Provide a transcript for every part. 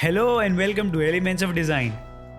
Hello and welcome to Elements of Design,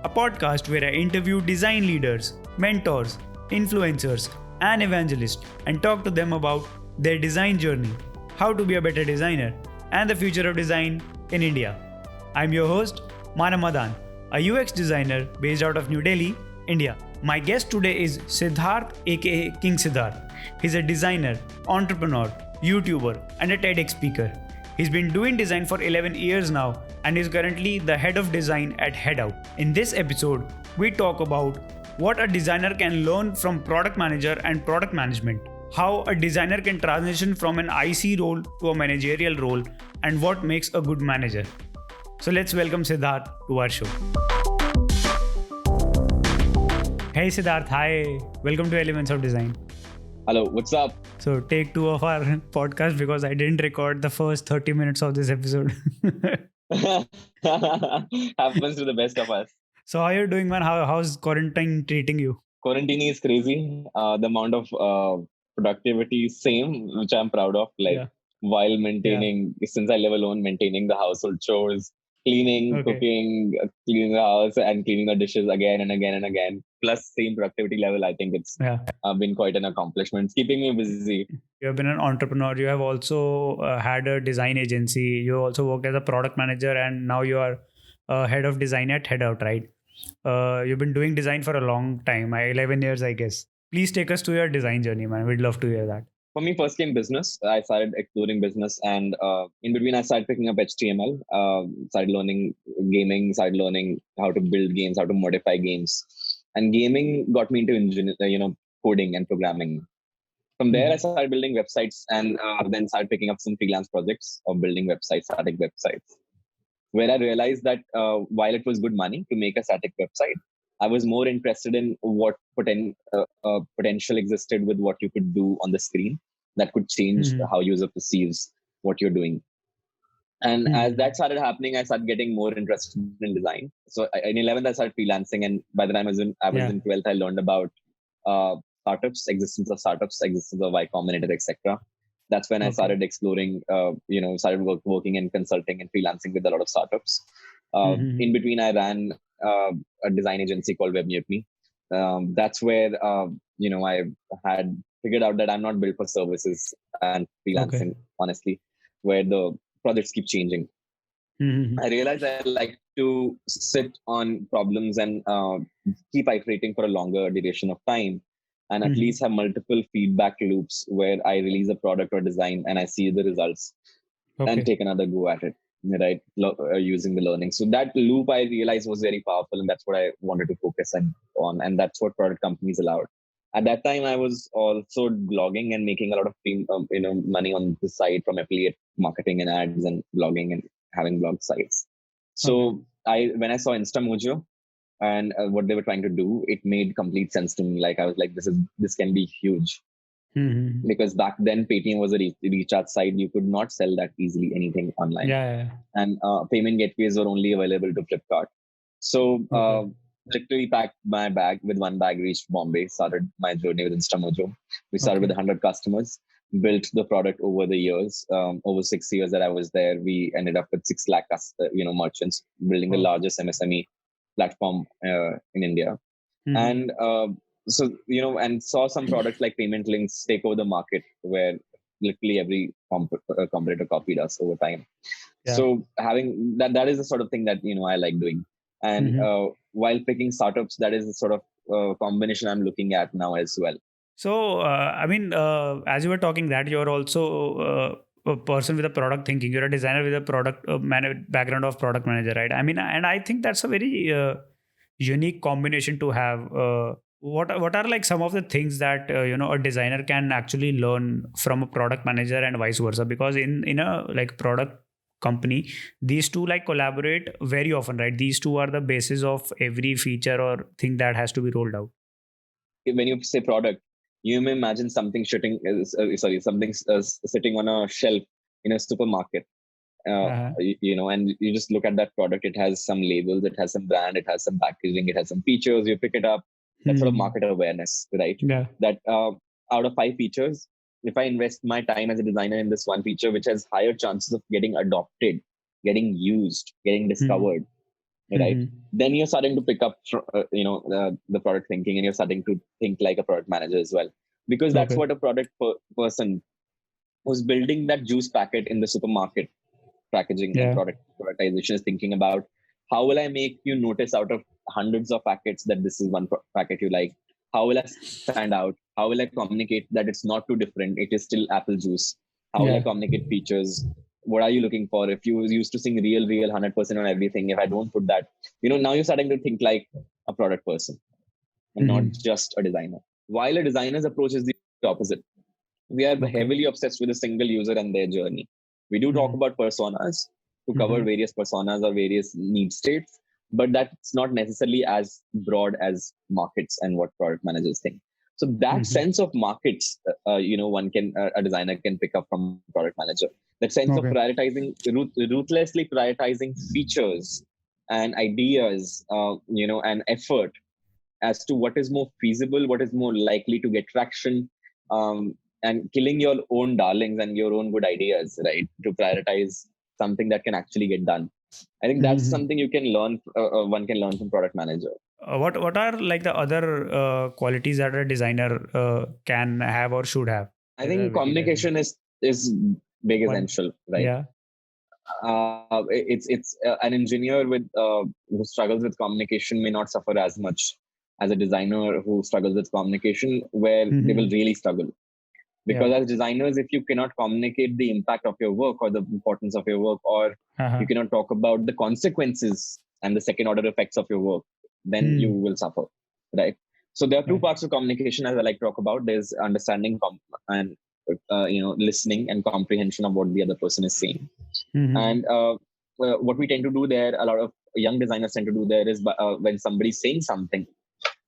a podcast where I interview design leaders, mentors, influencers, and evangelists and talk to them about their design journey, how to be a better designer, and the future of design in India. I'm your host, Mana Madan, a UX designer based out of New Delhi, India. My guest today is Sidharth aka King Sidharth. He's a designer, entrepreneur, YouTuber, and a TEDx speaker. He's been doing design for 11 years now and is currently the head of design at Headout. In this episode, we talk about what a designer can learn from product manager and product management, how a designer can transition from an IC role to a managerial role, and what makes a good manager. So let's welcome Sidharth to our show. Hey Sidharth, hi. Welcome to Elements of Design. Hello, what's up? So take 2 of our podcast because I didn't record the first 30 minutes of this episode. Happens to the best of us. So how are you doing, man? How's quarantine treating you? Quarantine is crazy. The amount of productivity is same, which I'm proud of. While maintaining, since I live alone, maintaining the household chores, cleaning, cooking, cleaning the house and cleaning the dishes again and again and again. Plus same productivity level. I think it's been quite an accomplishment. It's keeping me busy. You have been an entrepreneur. You have also had a design agency. You also worked as a product manager and now you are head of design at Headout, right? You've been doing design for a long time, 11 years, I guess. Please take us to your design journey, man. We'd love to hear that. For me, first came business. I started exploring business and in between I started picking up HTML, started learning gaming, started learning how to build games, how to modify games. And gaming got me into coding and programming. From there, I started building websites and then started picking up some freelance projects of building websites, static websites. Where I realized that while it was good money to make a static website, I was more interested in what potential existed with what you could do on the screen that could change how user perceives what you're doing. And as that started happening, I started getting more interested in design. So in 11th, I started freelancing. And by the time I was in 12th, I learned about startups, existence of Y Combinator, etc. That's when I started exploring, started working and consulting and freelancing with a lot of startups. In between, I ran a design agency called Web Mutiny. That's where, I had figured out that I'm not built for services and freelancing, honestly, where the projects keep changing. I realized I like to sit on problems and keep iterating for a longer duration of time and at least have multiple feedback loops where I release a product or design and I see the results and take another go at it, right? Using the learning. So that loop I realized was very powerful and that's what I wanted to focus on. And that's what product companies allowed. At that time, I was also blogging and making a lot of money on the side from affiliate marketing and ads and blogging and having blog sites. So when I saw InstaMojo and what they were trying to do, it made complete sense to me. Like I was like, this can be huge. Because back then Paytm was a recharge site. You could not sell that easily anything online. And payment gateways were only available to Flipkart. So literally packed my bag with one bag, reached Bombay, started my journey with InstaMojo. We started with 100 customers, built the product over the years. Over 6 years that I was there, we ended up with 6 lakh merchants, building the largest MSME platform in India. And and saw some products like payment links take over the market where literally every competitor copied us over time. So having that is the sort of thing that I like doing. And while picking startups, that is the sort of combination I'm looking at now as well. So, as you were talking that, you're also a person with a product thinking. You're a designer with a product background of product manager, right? I mean, and I think that's a very unique combination to have. What are like some of the things that a designer can actually learn from a product manager and vice versa? Because in a like product company, these two like collaborate very often, right? These two are the basis of every feature or thing that has to be rolled out. When you say product, you may imagine something sitting on a shelf in a supermarket. And you just look at that product. It has some labels, it has some brand, it has some packaging, it has some features. You pick it up. That's sort of market awareness, right? That out of 5 features, if I invest my time as a designer in this one feature, which has higher chances of getting adopted getting used, getting discovered, right? Then you're starting to pick up, the product thinking, and you're starting to think like a product manager as well, because that's Okay. what a product person who's building that juice packet in the supermarket packaging and productization is thinking about. How will I make you notice out of hundreds of packets that this is one packet you like? How will I stand out? How will I communicate that it's not too different? It is still apple juice. How will I communicate features? What are you looking for? If you used to sing real, 100% on everything, if I don't put that, now you're starting to think like a product person and not just a designer. While a designer's approach is the opposite. We are heavily obsessed with a single user and their journey. We do talk about personas to cover various personas or various need states, but that's not necessarily as broad as markets and what product managers think. So that sense of markets, a designer can pick up from product manager. That sense of prioritizing, ruthlessly prioritizing features and ideas, and effort as to what is more feasible, what is more likely to get traction, and killing your own darlings and your own good ideas, right? To prioritize something that can actually get done. I think that's something you can learn. One can learn from product manager. What are like the other qualities that a designer can have or should have? I think communication is big essential, right? Yeah. It's an engineer who struggles with communication may not suffer as much as a designer who struggles with communication, where they will really struggle. Because as designers, if you cannot communicate the impact of your work or the importance of your work, or you cannot talk about the consequences and the second order effects of your work, then you will suffer, right? So there are two parts of communication as I like to talk about. There's understanding and listening and comprehension of what the other person is saying. And what we tend to do there, a lot of young designers tend to do there, is when somebody's saying something,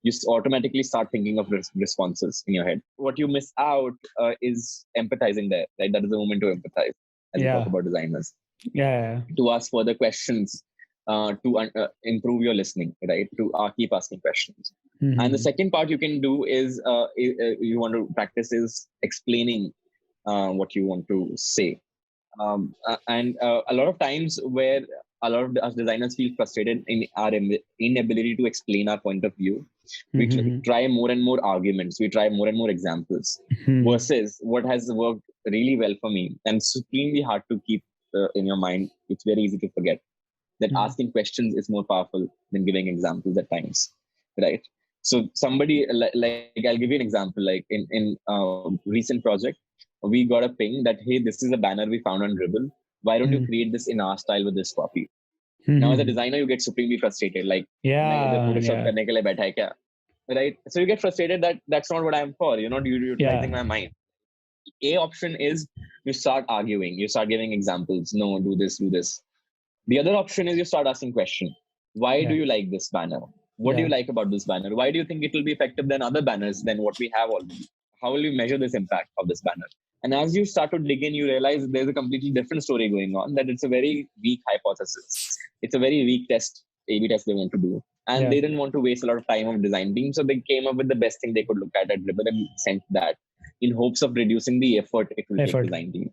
you automatically start thinking of responses in your head. What you miss out is empathizing there, right? That is the moment to empathize as we talk about designers. To ask further questions, to improve your listening, right? To keep asking questions. And the second part you can do is you want to practice is explaining what you want to say. And a lot of times where a lot of us designers feel frustrated in our inability to explain our point of view, we try more and more arguments, we try more and more examples, versus what has worked really well for me and supremely hard to keep in your mind. It's very easy to forget that asking questions is more powerful than giving examples at times, right? So somebody like I'll give you an example. Like in recent project, we got a ping that, hey, this is a banner we found on Dribble. Why don't you create this in our style with this copy? Now, as a designer, you get supremely frustrated. Like, Photoshop karne ke liye baitha hai kya? Right? So you get frustrated that that's not what I'm for. You're not utilizing my mind. A option is you start arguing. You start giving examples. No, do this, do this. The other option is you start asking questions. Why do you like this banner? What do you like about this banner? Why do you think it will be effective than other banners than what we have already? How will you measure this impact of this banner? And as you start to dig in, you realize there's a completely different story going on, that it's a very weak hypothesis. It's a very weak test, A/B test they want to do. And they didn't want to waste a lot of time of design team. So they came up with the best thing they could look at Dribble and sent that in hopes of reducing the effort it will take design team.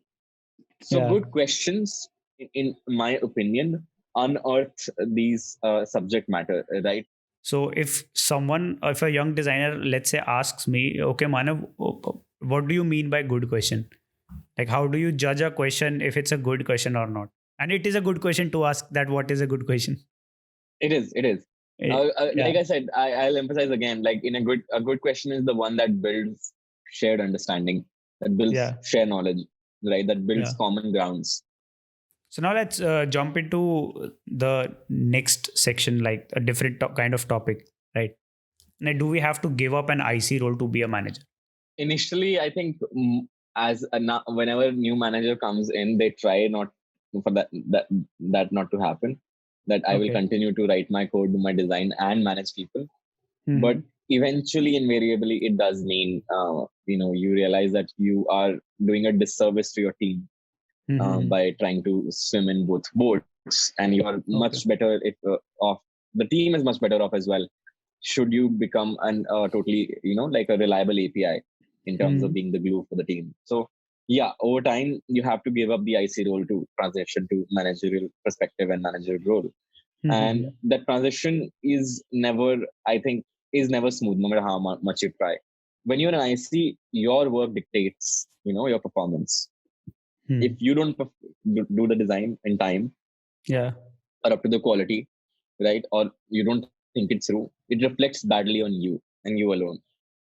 So good questions, in my opinion, unearth these subject matter, right? So if a young designer, let's say, asks me, okay, Manav, what do you mean by good question? Like, how do you judge a question if it's a good question or not? And it is a good question to ask that what is a good question? It is. Like I said, I'll emphasize again, like a good question is the one that builds shared understanding, that builds shared knowledge, right? That builds common grounds. So now let's jump into the next section, like a different kind of topic, right? Now, do we have to give up an IC role to be a manager? Initially, I think whenever a new manager comes in, they try not for that not to happen. That I will continue to write my code, do my design, and manage people. But eventually, invariably, it does mean you realize that you are doing a disservice to your team. By trying to swim in both boats, and you are much better if the team is much better off as well. Should you become totally like a reliable API in terms of being the glue for the team? So yeah, over time you have to give up the IC role to transition to managerial perspective and managerial role. And Mhm. that transition is never, I think, is never smooth, no matter how much you try. When you're an IC, your work dictates, your performance. If Hmm. you don't do the design in time Yeah. or up to the quality, right, or you don't think it through, it reflects badly on you and you alone.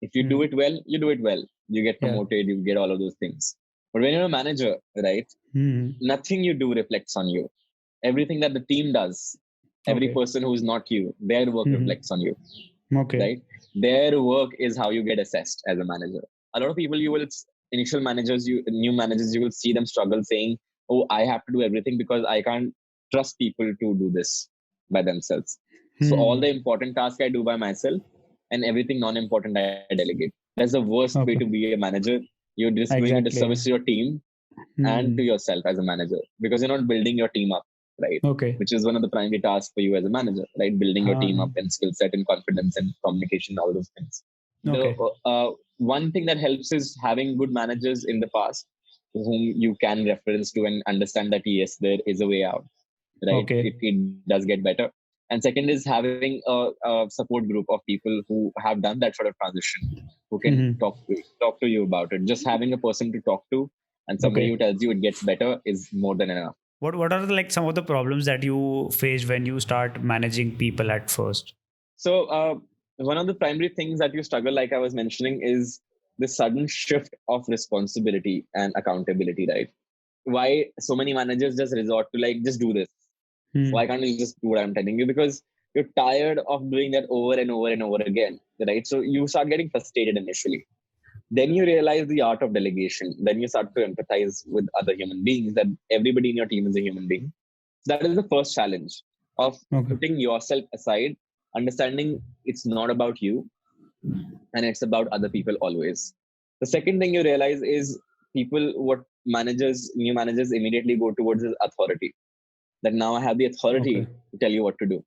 If you do Hmm. it well, you do it well. You get Yeah. promoted, you get all of those things. But when you're a manager, right, Hmm. nothing you do reflects on you. Everything that the team does, every Okay. person who's not you, their work Hmm. reflects on you, Okay. right? Their work is how you get assessed as a manager. A lot of people, initial managers, new managers, you will see them struggle saying, "Oh, I have to do everything because I can't trust people to do this by themselves. So all Hmm. the important tasks I do by myself, and everything non-important I delegate." That's the worst way Okay. to be a manager. You're just doing a Exactly. disservice to your team and to Hmm. yourself as a manager, because you're not building your team up, right? Okay. Which is one of the primary tasks for you as a manager, right? Building your team Uh, up and skill set and confidence and communication, all those things. The okay. one thing that helps is having good managers in the past whom you can reference to and understand that yes, there is a way out, right? Okay. It does get better. And second is having a support group of people who have done that sort of transition, who can Hmm. talk to you about it. Just having a person to talk to and somebody who Okay. tells you it gets better is more than enough. What are the, like some of the problems that you face when you start managing people at first? So one of the primary things that you struggle, like I was mentioning, is the sudden shift of responsibility and accountability, right? Why so many managers just resort to like, just do this. Why Hmm. can't you just do what I'm telling you? Because you're tired of doing that over and over and over again, right? So you start getting frustrated initially. Then you realize the art of delegation. Then you start to empathize with other human beings, that everybody in your team is a human being. That is the first challenge of Okay. putting yourself aside, understanding it's not about you and it's about other people always. The second thing you realize is new managers immediately go towards is authority. That now I have the Okay. authority to tell you what to do.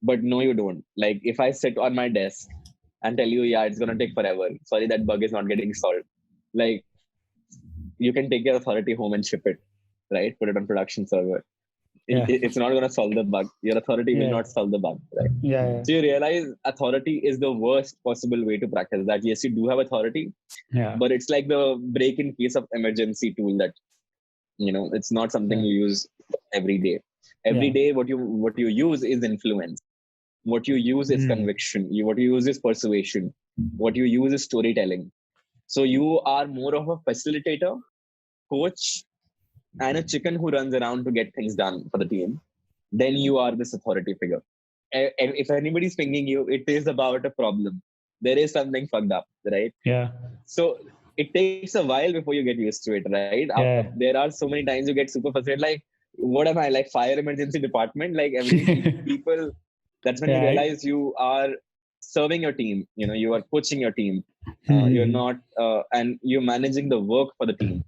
But no, you don't. Like if I sit on my desk and tell you, yeah, it's gonna take forever. Sorry, that bug is not getting solved. Like you can take your authority home and ship it, right? Put it on production server. Yeah. It's not gonna solve the bug. Your authority will Yeah. not solve the bug, right? Yeah. So you realize authority is the worst possible way to practice that. Yes, you do have authority, Yeah. but it's like the break in case of emergency tool that it's not something Yeah. you use every day. Every Yeah. day, what you use is influence. What you use is Hmm. conviction. What you use is persuasion. What you use is storytelling. So you are more of a facilitator, coach, and a chicken who runs around to get things done for the team. Then you are this authority figure. And if anybody's pinging you, it is about a problem. There is something fucked up, right? Yeah. So it takes a while before you get used to it, right? Yeah. There are so many times you get super frustrated, like, what am I, like fire emergency department? Like every people, that's when you Yeah. realize you are serving your team. You are coaching your team. You're Hmm. not, and you're managing the work for the team.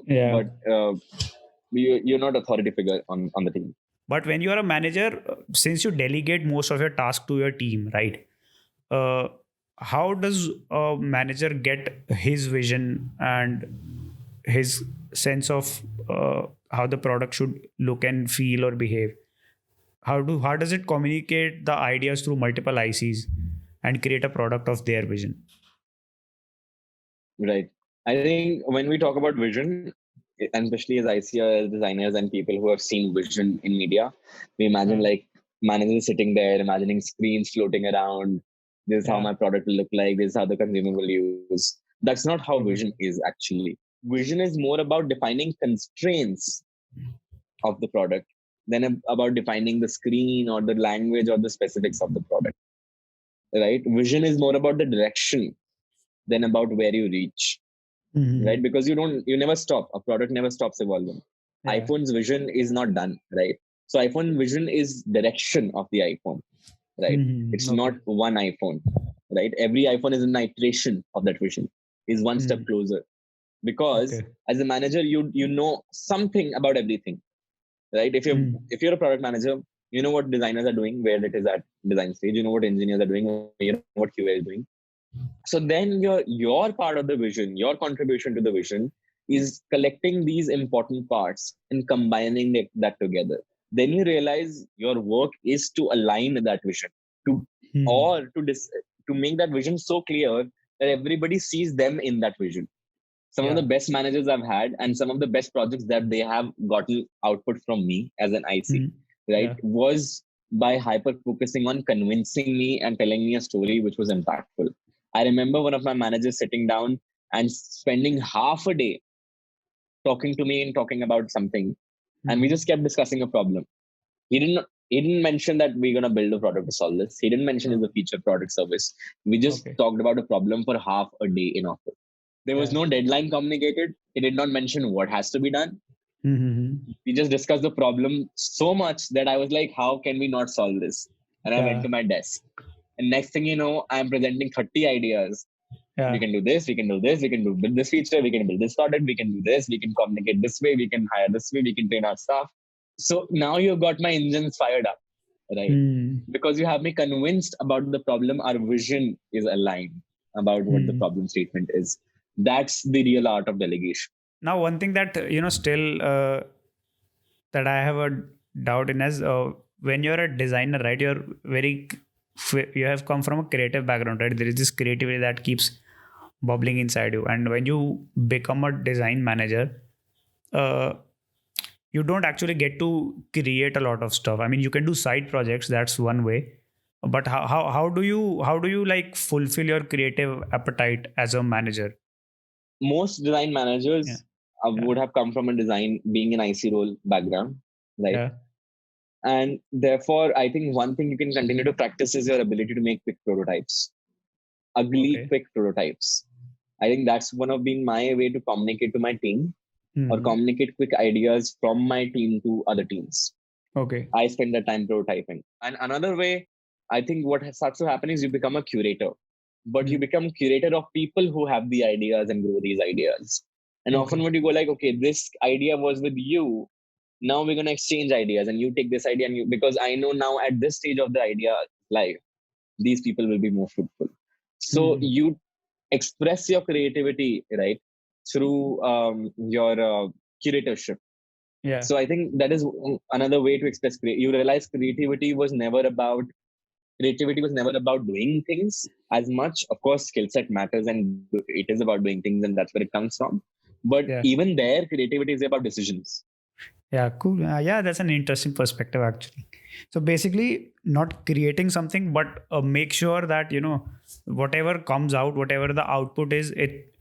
Yeah. But you're not authority figure on the team. But when you are a manager, since you delegate most of your task to your team, right? Uh, how does a manager get his vision and his sense of how the product should look and feel or behave? How does it communicate the ideas through multiple ICs and create a product of their vision? Right. I think when we talk about vision, and especially as ICR designers and people who have seen vision in media, we imagine Uh, like managers sitting there, imagining screens floating around. This is how yeah. my product will look like. This is how the consumer will use. That's not how Okay. vision is actually. Vision is more about defining constraints of the product than about defining the screen or the language or the specifics of the product. Right? Vision is more about the direction than about where you reach, right? Mhm. Because you never stop. A product never stops evolving. Yeah. iPhone's vision is not done, right? So iPhone vision is direction of the iPhone, right? Mhm. It's not Okay. one iPhone, right? Every iPhone is an iteration of that vision, is one step Mhm. closer. Because Okay. as a manager, you know something about everything, right? Mhm. If you're a product manager, you know what designers are doing, where it is at design stage. You know what engineers are doing, you know what QA is doing. So then your part of the vision, your contribution to the vision, is collecting these important parts and combining that together. Then you realize your work is to align that vision, to or to make that vision so clear that everybody sees them in that vision. Some of the best managers I've had and some of the best projects that they have gotten output from me as an IC, right, was by hyper focusing on convincing me and telling me a story which was impactful. I remember one of my managers sitting down and spending half a day talking to me and talking about something, and we just kept discussing a problem. He didn't mention that we're gonna build a product to solve this. He didn't mention it's a feature, product, service. We just talked about a problem for half a day in office. There was no deadline communicated. He did not mention what has to be done. We just discussed the problem so much that I was like, how can we not solve this? And I went to my desk. And next thing you know, I'm presenting 30 ideas. We can do this, we can do this, we can do this feature, we can build this product, we can do this, we can communicate this way, we can hire this way, we can train our staff. So now you've got my engines fired up, right? Because you have me convinced about the problem. Our vision is aligned about what the problem statement is. That's the real art of delegation. Now, one thing that, still that I have a doubt in is when you're a designer, right? You have come from a creative background, right? There is this creativity that keeps bubbling inside you. And when you become a design manager, you don't actually get to create a lot of stuff. I mean, you can do side projects. That's one way. But how do you like fulfill your creative appetite as a manager? Most design managers would have come from a design, being an IC role background, right? And therefore, I think one thing you can continue to practice is your ability to make quick prototypes, quick prototypes. I think that's one of being my way to communicate to my team or communicate quick ideas from my team to other teams. I spend that time prototyping. And another way, I think what starts to happen is you become a curator, but you become curator of people who have the ideas and grow these ideas. And often when you go like, okay, this idea was with you, now we're going to exchange ideas and you take this idea and because I know now at this stage of the idea life, these people will be more fruitful. So you express your creativity, right, through your curatorship. So I think that is another way to express you realize creativity was never about doing things as much. Of course, skill set matters and it is about doing things and that's where it comes from. But even there, creativity is about decisions. Yeah, cool. That's an interesting perspective actually. So basically not creating something, but make sure that, whatever comes out, whatever the output is, it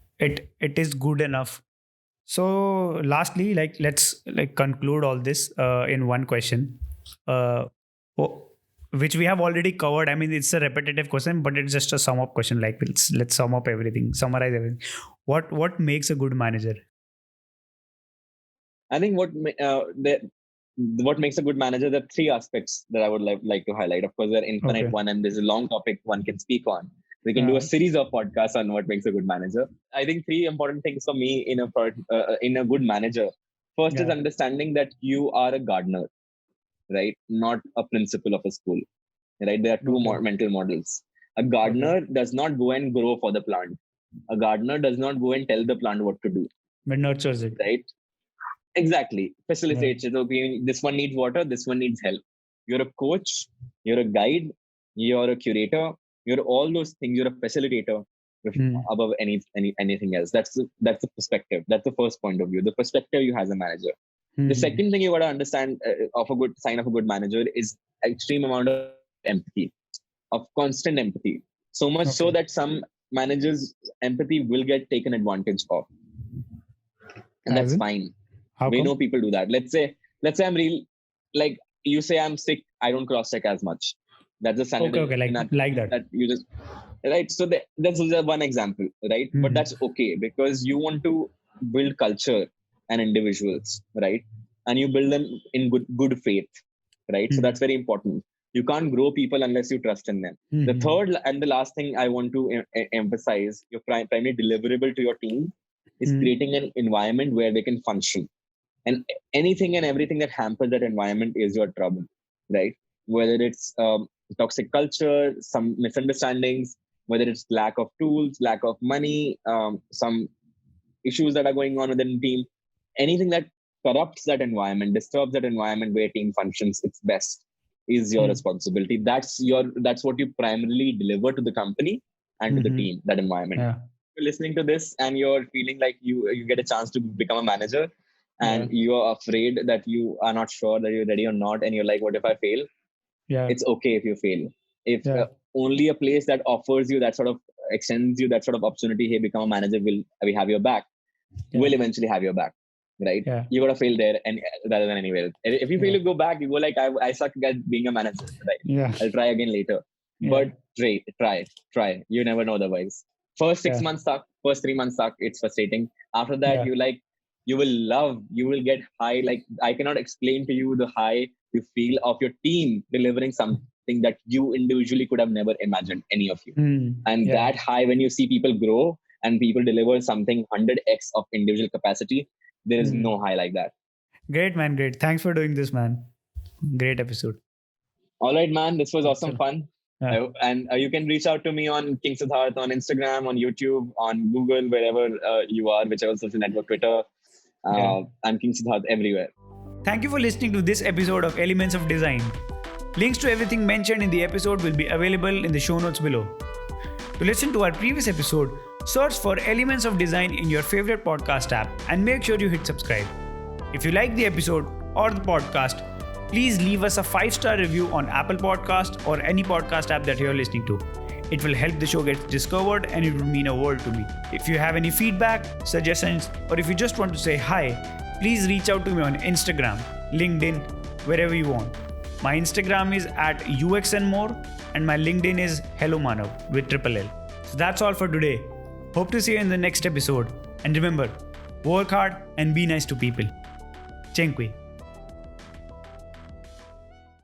is good enough. So lastly, let's conclude all this in one question, which we have already covered. I mean, it's a repetitive question, but it's just a sum up question. Like let's sum up everything, summarize everything. What makes a good manager? I think what makes a good manager, there are three aspects that I would like to highlight. Of course, there are infinite one, and there's a long topic one can speak on. We can do a series of podcasts on what makes a good manager. I think three important things for me in a good manager. First is understanding that you are a gardener, right? Not a principal of a school, right? There are two mental models. A gardener does not go and grow for the plant. A gardener does not go and tell the plant what to do. But nurtures it. Right? Exactly. Facilitates it. Okay, this one needs water, this one needs help. You're a coach, you're a guide, you're a curator, you're all those things, you're a facilitator above anything else. That's the perspective. That's the first point of view. The perspective you have as a manager. The second thing you got to understand of a good sign of a good manager is extreme amount of empathy, of constant empathy. So much so that some managers' empathy will get taken advantage of. And that's fine. We know people do that. Let's say I'm like you say I'm sick, I don't cross check as much. That's a standard. Like that. That you just right. So that's one example, right? But that's okay because you want to build culture and individuals, right? And you build them in good faith, right? So that's very important. You can't grow people unless you trust in them. The third and the last thing I want to emphasize, your primary deliverable to your team is creating an environment where they can function. And anything and everything that hampers that environment is your trouble, right? Whether it's toxic culture, some misunderstandings, whether it's lack of tools, lack of money, some issues that are going on within the team, anything that corrupts that environment, disturbs that environment where team functions its best, is your responsibility. That's what you primarily deliver to the company and to the team, that environment. Yeah. You're listening to this and you're feeling like you get a chance to become a manager, and you're afraid that you are not sure that you're ready or not, and you're like, what if I fail? Yeah. It's okay if you fail. If only a place that offers you that sort of, extends you that sort of opportunity, hey, become a manager, we have your back, will eventually have your back, right? You gotta fail there and rather than anywhere else. If you fail, you go back, you go like, I suck at being a manager, right? I'll try again later. But try. You never know otherwise. First 6 months suck, first 3 months suck, it's frustrating. After that, you will get high. Like, I cannot explain to you the high you feel of your team delivering something that you individually could have never imagined, any of you. And that high, when you see people grow and people deliver something 100x of individual capacity, there is no high like that. Great, man. Great. Thanks for doing this, man. Great episode. All right, man. This was awesome fun. And you can reach out to me on King Sidharth on Instagram, on YouTube, on Google, wherever you are, whichever social network, Twitter. I'm King Sidharth everywhere. Thank you for listening to this episode of Elements of Design. Links to everything mentioned in the episode will be available in the show notes below. To listen to our previous episode, search for Elements of Design in your favorite podcast app and make sure you hit subscribe. If you like the episode or the podcast, please leave us a 5-star review on Apple Podcast or any podcast app that you're listening to. It will help the show get discovered and it would mean a world to me. If you have any feedback, suggestions, or if you just want to say hi, please reach out to me on Instagram, LinkedIn, wherever you want. My Instagram is at UXANDMORE and my LinkedIn is Hello Manav with triple L. So that's all for today. Hope to see you in the next episode. And remember, work hard and be nice to people. Chenkwi.